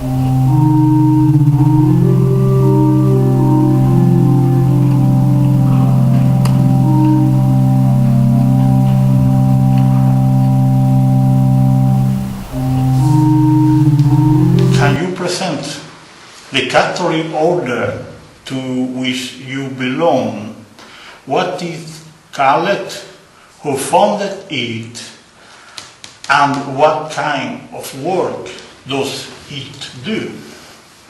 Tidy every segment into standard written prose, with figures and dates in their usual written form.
Can you present the Catholic order to which you belong? What is called, who founded it, and what kind of work does it do?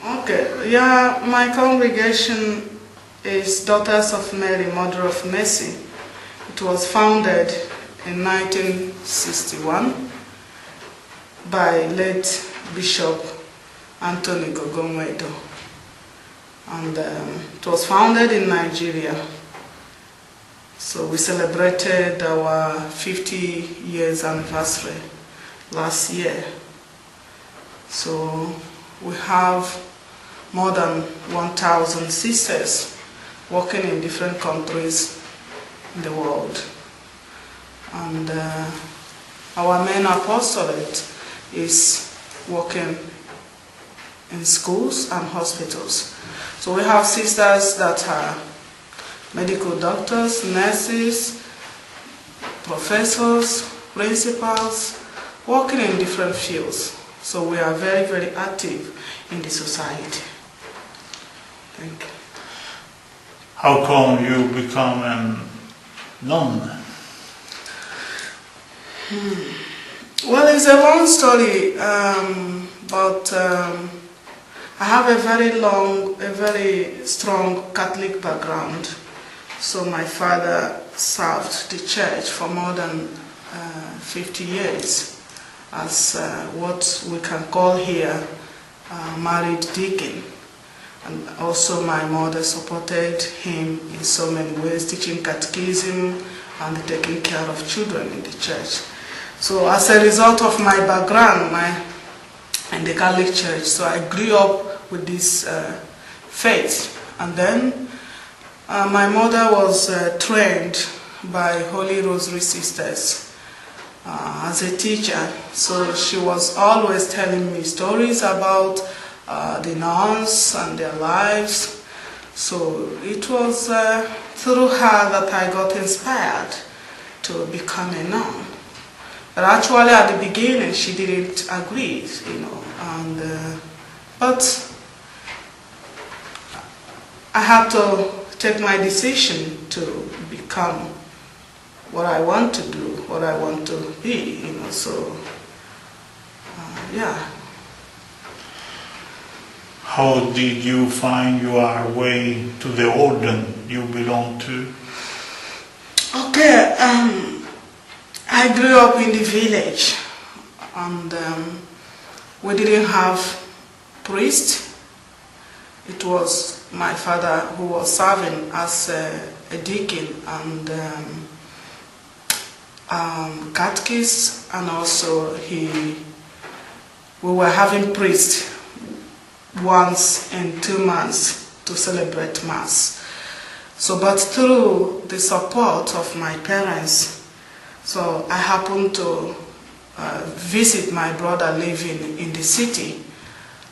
Okay, yeah, my congregation is Daughters of Mary, Mother of Mercy. It was founded in 1961 by late Bishop Anthony Gogomwedo, and it was founded in Nigeria. So we celebrated our 50 years anniversary last year. So we have more than 1,000 sisters working in different countries in the world. And our main apostolate is working in schools and hospitals. So we have sisters that are medical doctors, nurses, professors, principals, working in different fields. So we are very, very active in the society. Thank you. How come you become a nun? Well, it's a long story, but I have a very strong Catholic background. So my father served the church for more than 50 years as what we can call here married deacon. And also my mother supported him in so many ways, teaching catechism and taking care of children in the church. So as a result of my background in the Catholic Church, so I grew up with this faith. And then my mother was trained by Holy Rosary Sisters as a teacher. So she was always telling me stories about the nuns and their lives. So it was through her that I got inspired to become a nun. But actually at the beginning she didn't agree, but I had to take my decision to become what I want to do, what I want to be, so yeah. How did you find your way to the order you belong to? Okay, I grew up in the village, and we didn't have priest. It was my father who was serving as a deacon and catechist, and also we were having priest once in 2 months to celebrate Mass. So, but through the support of my parents, so I happened to visit my brother living in the city.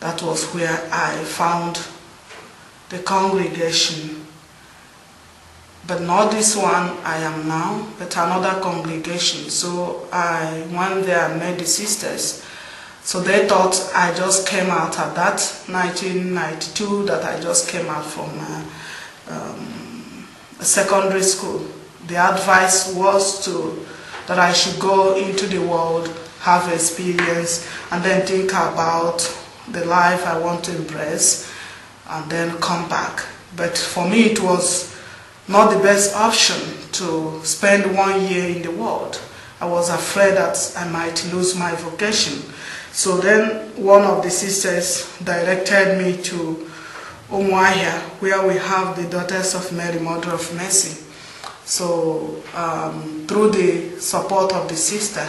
That was where I found the congregation. But not this one I am now, but another congregation. So I went there and met the sisters. So they thought I just came out at that 1992, that I just came out from secondary school. The advice was that I should go into the world, have experience, and then think about the life I want to embrace, and then come back. But for me it was not the best option to spend 1 year in the world. I was afraid that I might lose my vocation. So then one of the sisters directed me to Umuahia, where we have the Daughters of Mary, Mother of Mercy. So through the support of the sister,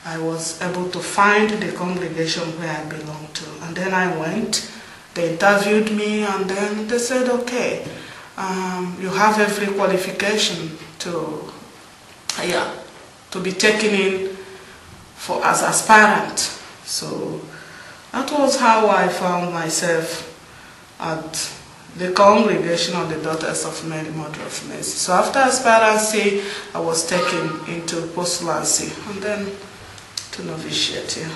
I was able to find the congregation where I belong to. And then I went, they interviewed me, and then they said, okay, you have every qualification to be taken in as aspirant. So That was how I found myself at the congregation of the Daughters of Mary, Mother of Mercy. So after aspirancy, I was taken into postulancy and then to novitiate. Yeah.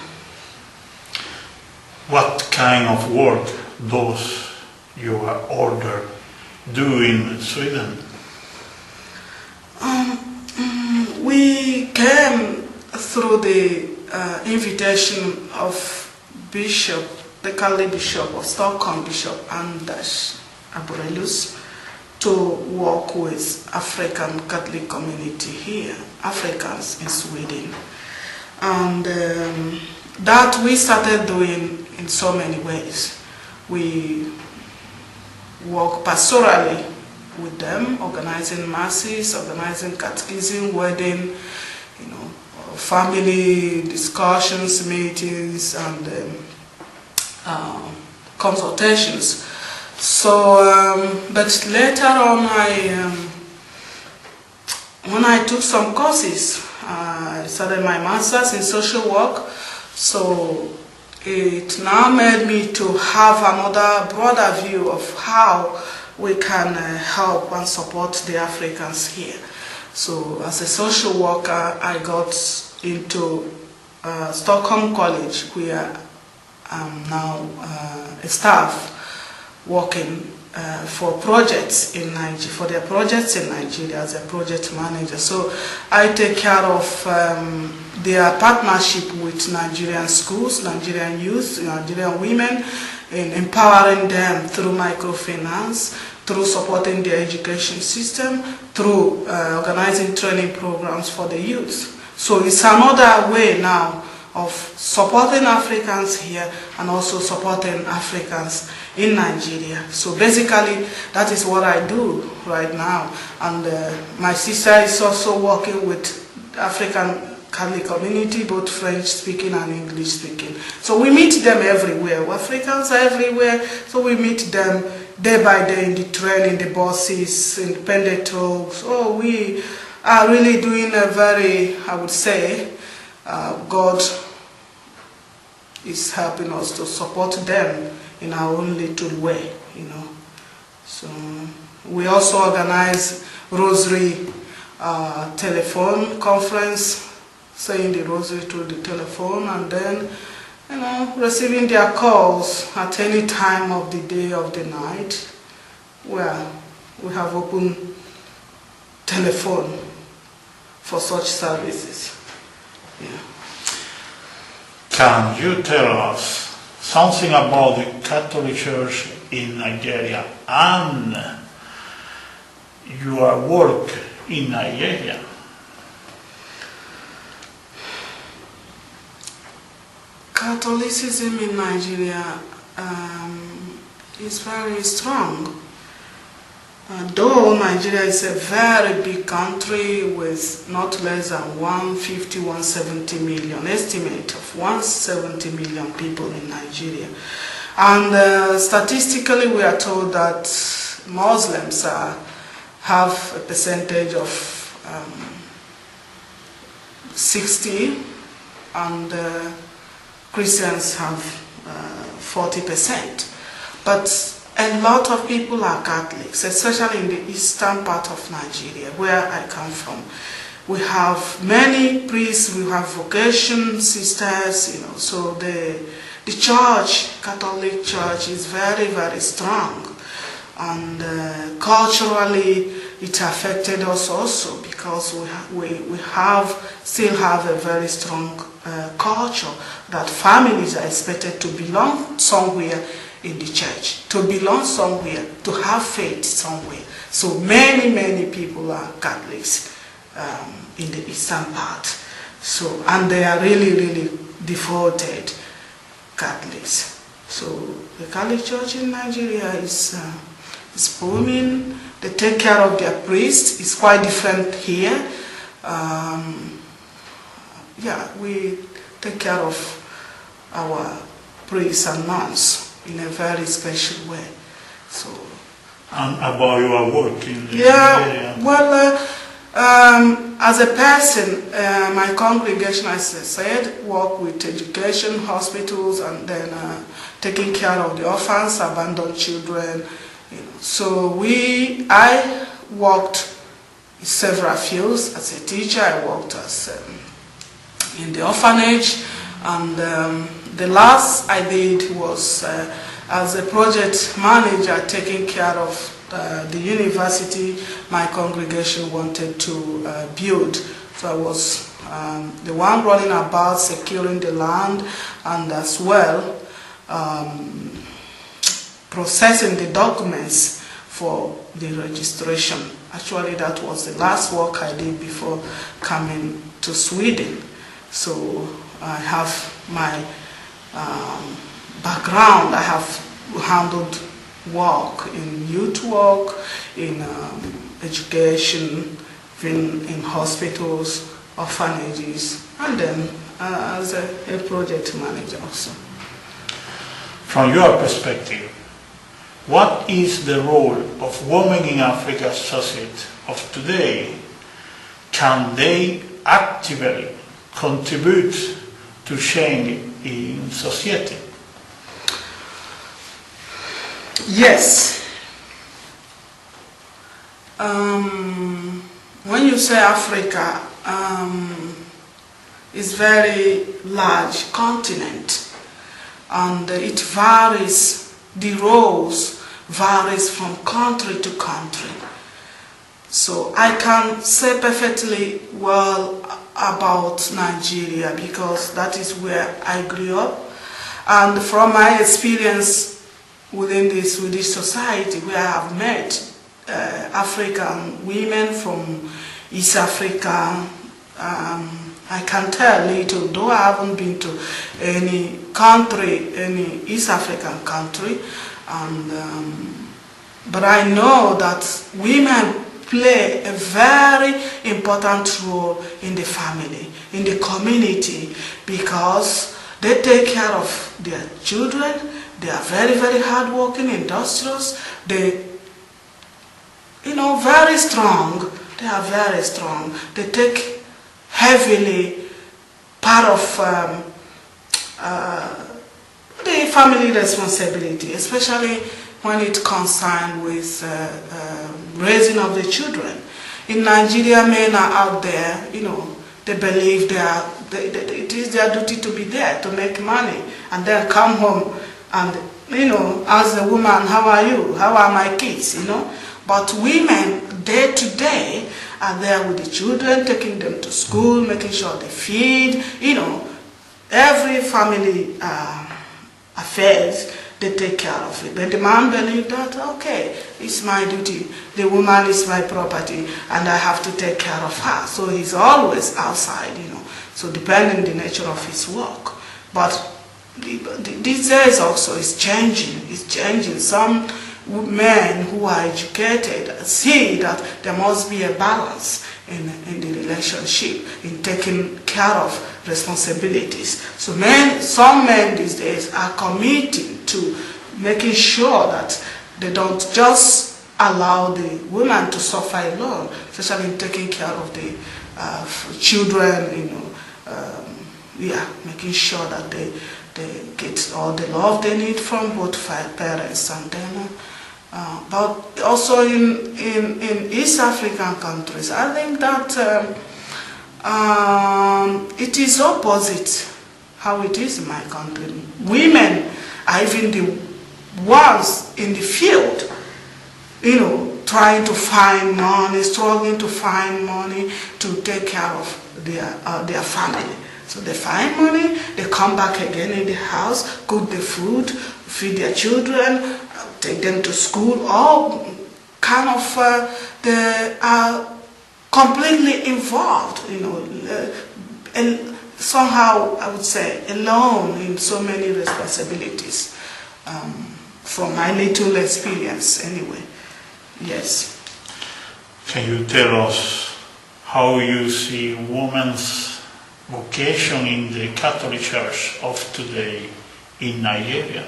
What kind of work does your order do in Sweden? We came through the invitation of Bishop, the Catholic Bishop of Stockholm, Bishop Anders Aborelius, to work with African Catholic community here, Africans in Sweden. And that we started doing in so many ways. We work pastorally with them, organizing masses, organizing catechism, wedding, family discussions, meetings, and consultations. So, but later on, when I took some courses, I started my master's in social work. So it now made me to have another broader view of how we can help and support the Africans here. So as a social worker, I got into Stockholm College, where I'm now a staff working for projects in Nigeria, for their projects in Nigeria as a project manager. So I take care of their partnership with Nigerian schools, Nigerian youth, Nigerian women, in empowering them through microfinance, through supporting their education system, through organizing training programs for the youth. So it's another way now of supporting Africans here and also supporting Africans in Nigeria. So basically, that is what I do right now. And my sister is also working with African Catholic community, both French speaking and English speaking. So we meet them everywhere. Africans are everywhere, so we meet them day by day in the train, in the buses, independent talks. Oh, we are really doing a very, I would say, God is helping us to support them in our own little way, So we also organize Rosary telephone conference, saying the Rosary through the telephone, and then, receiving their calls at any time of the day, of the night, where we have open telephone for such services. Yeah. Can you tell us something about the Catholic Church in Nigeria and your work in Nigeria? Catholicism in Nigeria is very strong. Though Nigeria is a very big country with not less than 150, 170 million, estimate of 170 million people in Nigeria. And statistically we are told that Muslims have a percentage of 60 and Christians have 40%. But a lot of people are Catholics, especially in the eastern part of Nigeria, where I come from. We have many priests, we have vocation sisters, so the church, Catholic Church, is very, very strong. And culturally, it affected us also because we still have a very strong culture that families are expected to belong somewhere in the church, to belong somewhere, to have faith somewhere. So many people are Catholics in the eastern part. So, and they are really devoted Catholics. So the Catholic Church in Nigeria is booming. They take care of their priests. It's quite different here. We take care of our priests and nuns in a very special way. So. And about your work in Nigeria? Well, As a person, my congregation, as I said, work with education, hospitals, and then taking care of the orphans, abandoned children. So I worked in several fields. As a teacher, I worked as in the orphanage, and the last I did was as a project manager, taking care of the university my congregation wanted to build. So I was the one running about securing the land, and as well processing the documents for the registration. Actually, that was the last work I did before coming to Sweden. So I have my background. I have handled work in youth work, in education, in hospitals, orphanages, and then as a project manager also. From your perspective, what is the role of women in Africa's society of today? Can they actively contribute to change in society? Yes. When you say Africa, it's very large continent, and it varies, the roles varies from country to country. So I can say perfectly well about Nigeria because that is where I grew up, and from my experience within the Swedish society, where I have met African women from East Africa, I can tell little, though I haven't been to any country, any East African country, but I know that women play a very important role in the family, in the community, because they take care of their children. They are very, very hardworking, industrious. They, very strong. They are very strong. They take heavily part of the family responsibility, especially when it concerns with raising of the children. In Nigeria, men are out there, they believe it is their duty to be there, to make money, and then come home and, ask the woman, how are you? How are my kids? But women, day to day, are there with the children, taking them to school, making sure they feed, every family affairs, they take care of it. But the man believes that, okay, it's my duty. The woman is my property, and I have to take care of her. So he's always outside, So depending on the nature of his work. But these days also is changing. It's changing. Some men who are educated see that there must be a balance in the relationship, in taking care of responsibilities. So some men these days are committing to making sure that they don't just allow the woman to suffer alone, especially in taking care of the children, making sure that they get all the love they need from both parents, and then but also in East African countries, I think that it is opposite how it is in my country. Women are even the ones in the field, trying to find money, struggling to find money to take care of their family. So they find money, they come back again in the house, cook the food, feed their children, take them to school, all kind of, they are completely involved, and somehow I would say alone in so many responsibilities, from my little experience anyway. Yes. Can you tell us how you see women's vocation in the Catholic Church of today in Nigeria?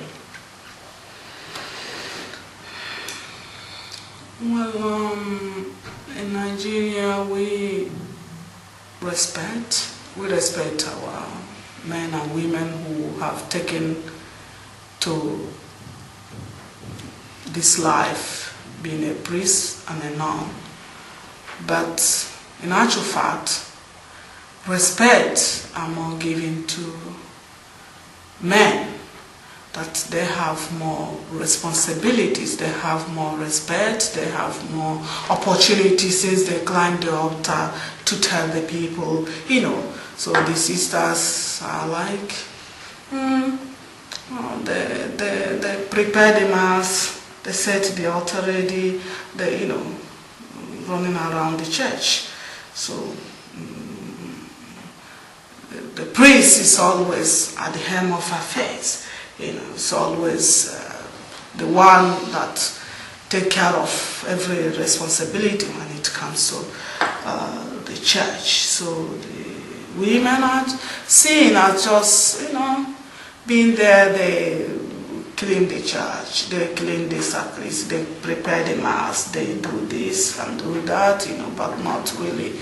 Well, in Nigeria, we respect our men and women who have taken to this life, being a priest and a nun. But in actual fact, respect are more given to men, that they have more responsibilities, they have more respect, they have more opportunities since they climb the altar to tell the people, So the sisters are like, they prepare the mass, they set the altar ready, they, running around the church. So the priest is always at the helm of affairs. It's always the one that take care of every responsibility when it comes to the church. So the women are seen as just, being there. They clean the church, they clean the sacristy, they prepare the mass, they do this and do that, but not really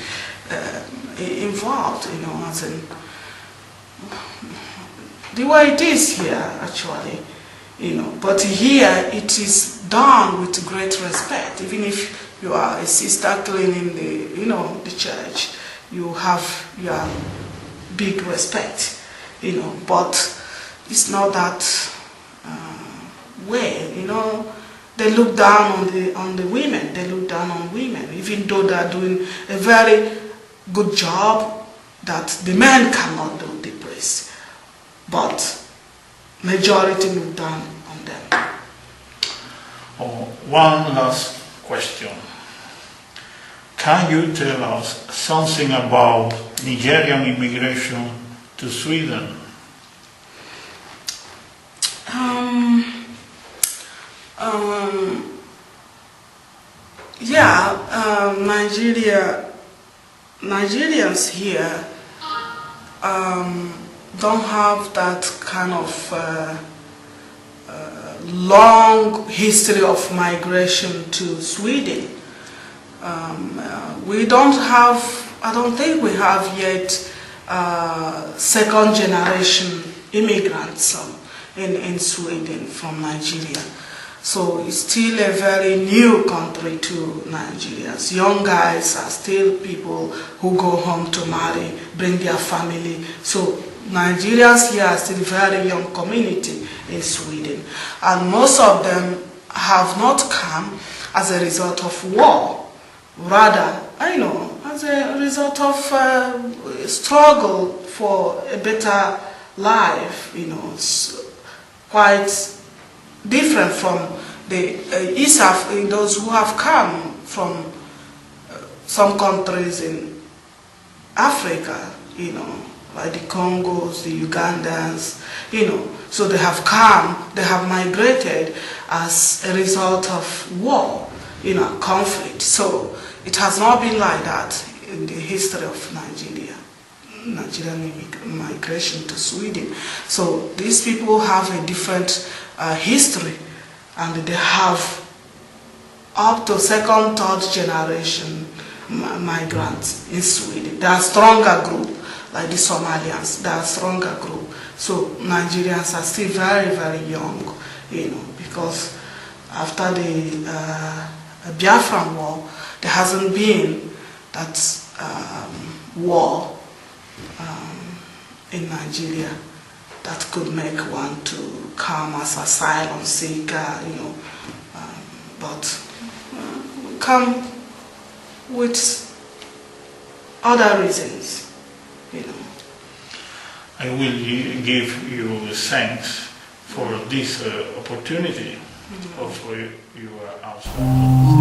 involved, as in the way it is here, actually, But here it is done with great respect. Even if you are a sister cleaning the church, you have your big respect, But it's not that way, They look down on the women. They look down on women, even though they are doing a very good job that the men cannot do, the priest. But majority look down on them. One last question. Can you tell us something about Nigerian immigration to Sweden? Nigerians here don't have that kind of long history of migration to Sweden. We don't have, I don't think we have yet second generation immigrants in Sweden from Nigeria. So it's still a very new country to Nigerians. Young guys are still people who go home to marry, bring their family. So Nigerians here are still a very young community in Sweden. And most of them have not come as a result of war. Rather, as a result of struggle for a better life. It's quite different from the ISAF, those who have come from some countries in Africa, like the Congos, the Ugandans, so they have come, they have migrated as a result of war, conflict. So it has not been like that in the history of Nigerian migration to Sweden. So these people have a different history, and they have up to second, third generation migrants in Sweden. They are a stronger group, like the Somalians. They are a stronger group. So Nigerians are still very, very young, because after the Biafran war, there hasn't been that war in Nigeria that could make one to come as asylum seeker, but come with other reasons, I will give you thanks for this opportunity of your answer.